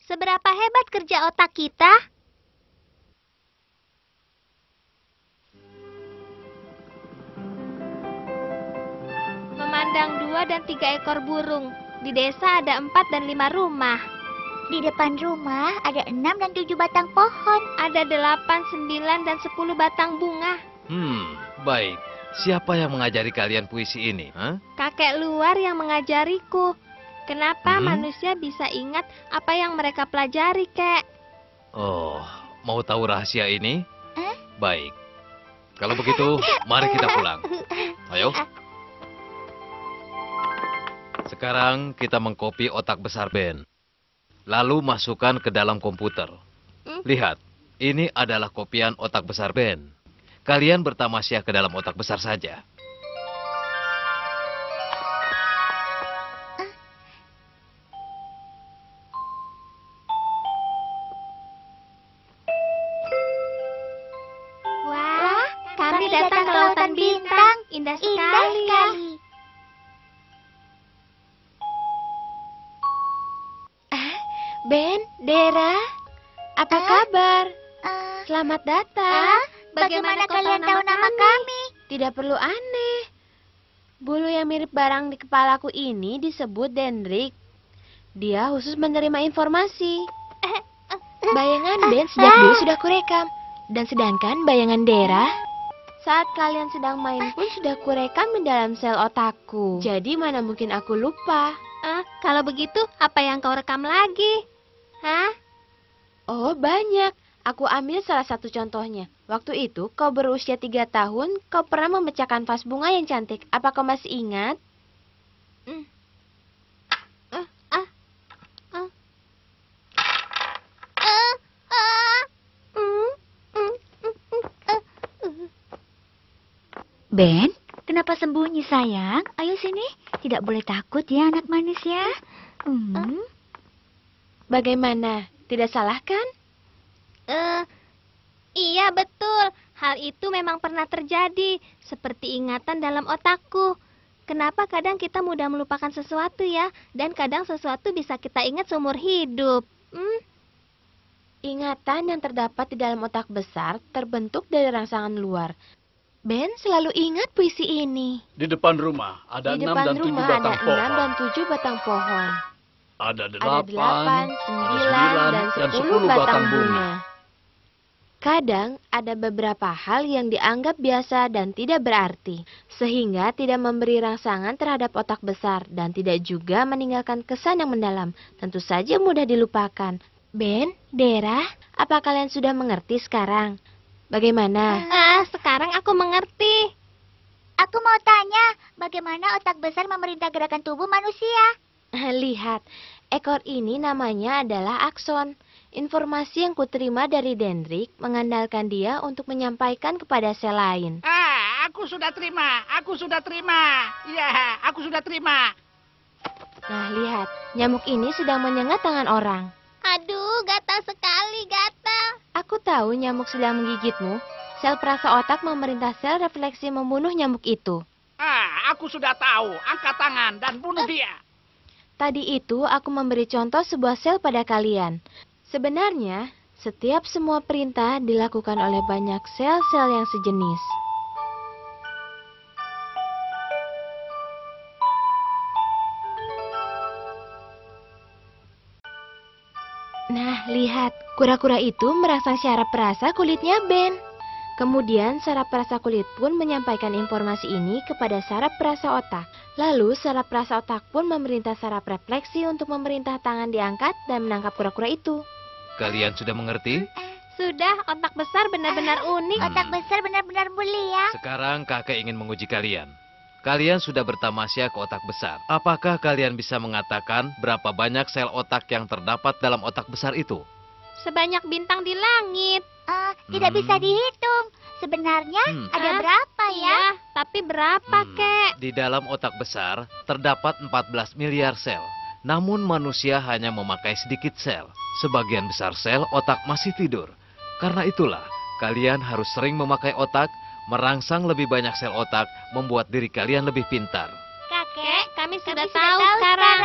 Seberapa hebat kerja otak kita? Memandang 2 dan 3 ekor burung. Di desa ada 4 dan 5 rumah. Di depan rumah ada 6 dan 7 batang pohon. Ada 8, 9, dan 10 batang bunga. Baik. Siapa yang mengajari kalian puisi ini? Kakek luar yang mengajariku. Kenapa manusia bisa ingat apa yang mereka pelajari, Kek? Oh, mau tahu rahasia ini? Baik. Kalau begitu, mari kita pulang. Ayo. Sekarang kita mengcopy otak besar Ben. Lalu masukkan ke dalam komputer. Lihat, ini adalah kopian otak besar Ben. Kalian bertamasya ke dalam otak besar saja. Wah, kami datang ke lautan bintang. Indah sekali. Ben, Dera, apa kabar? Selamat datang. Bagaimana kalian tahu nama kami? Tidak perlu aneh. Bulu yang mirip barang di kepalaku ini disebut dendrik. Dia khusus menerima informasi. Bayangan Ben sejak dulu sudah kurekam. Dan sedangkan bayangan Dera, saat kalian sedang main pun sudah kurekam di dalam sel otakku. Jadi mana mungkin aku lupa. Kalau begitu, apa yang kau rekam lagi? Oh, banyak. Aku ambil salah satu contohnya. Waktu itu, kau berusia 3 tahun, kau pernah memecahkan vas bunga yang cantik. Apa kau masih ingat? Ben, kenapa sembunyi sayang? Ayo sini. Tidak boleh takut ya anak manis ya. Bagaimana? Tidak salah kan? Iya betul. Hal itu memang pernah terjadi. Seperti ingatan dalam otakku. Kenapa kadang kita mudah melupakan sesuatu ya? Dan kadang sesuatu bisa kita ingat seumur hidup. Ingatan yang terdapat di dalam otak besar terbentuk dari rangsangan luar. Ben selalu ingat puisi ini. Di depan rumah ada Di 6 depan dan 7 rumah batang ada pohon. 6 dan 7 batang pohon. Ada Ada 8, 9, dan 10 batang bunga. Kadang ada beberapa hal yang dianggap biasa dan tidak berarti, sehingga tidak memberi rangsangan terhadap otak besar dan tidak juga meninggalkan kesan yang mendalam. Tentu saja mudah dilupakan. Ben, Dera, apa kalian sudah mengerti sekarang? Bagaimana? Sekarang aku mengerti. Aku mau tanya, bagaimana otak besar memerintah gerakan tubuh manusia? Lihat, ekor ini namanya adalah akson. Informasi yang kuterima dari dendrik mengandalkan dia untuk menyampaikan kepada sel lain. Aku sudah terima. Ya, aku sudah terima. Nah, lihat. Nyamuk ini sedang menyengat tangan orang. Aduh, gatal sekali, gatal. Aku tahu nyamuk sedang menggigitmu. Sel perasa otak memerintah sel refleksi membunuh nyamuk itu. Aku sudah tahu. Angkat tangan dan bunuh dia. Tadi itu aku memberi contoh sebuah sel pada kalian. Sebenarnya, setiap semua perintah dilakukan oleh banyak sel-sel yang sejenis. Nah, lihat. Kura-kura itu merangsang syaraf perasa kulitnya Ben. Kemudian, saraf perasa kulit pun menyampaikan informasi ini kepada saraf perasa otak. Lalu, saraf perasa otak pun memerintah saraf refleksi untuk memerintah tangan diangkat dan menangkap kura-kura itu. Kalian sudah mengerti? Sudah, otak besar benar-benar unik. Otak besar benar-benar mulia. Sekarang kakek ingin menguji kalian. Kalian sudah bertamasya ke otak besar. Apakah kalian bisa mengatakan berapa banyak sel otak yang terdapat dalam otak besar itu? Sebanyak bintang di langit. Tidak bisa dihitung. Sebenarnya ada berapa ya? Iya, tapi berapa, Kek? Di dalam otak besar terdapat 14 miliar sel. Namun manusia hanya memakai sedikit sel. Sebagian besar sel otak masih tidur. Karena itulah, kalian harus sering memakai otak, merangsang lebih banyak sel otak, membuat diri kalian lebih pintar. Kakek, Kami sudah sudah tahu tahu sekarang.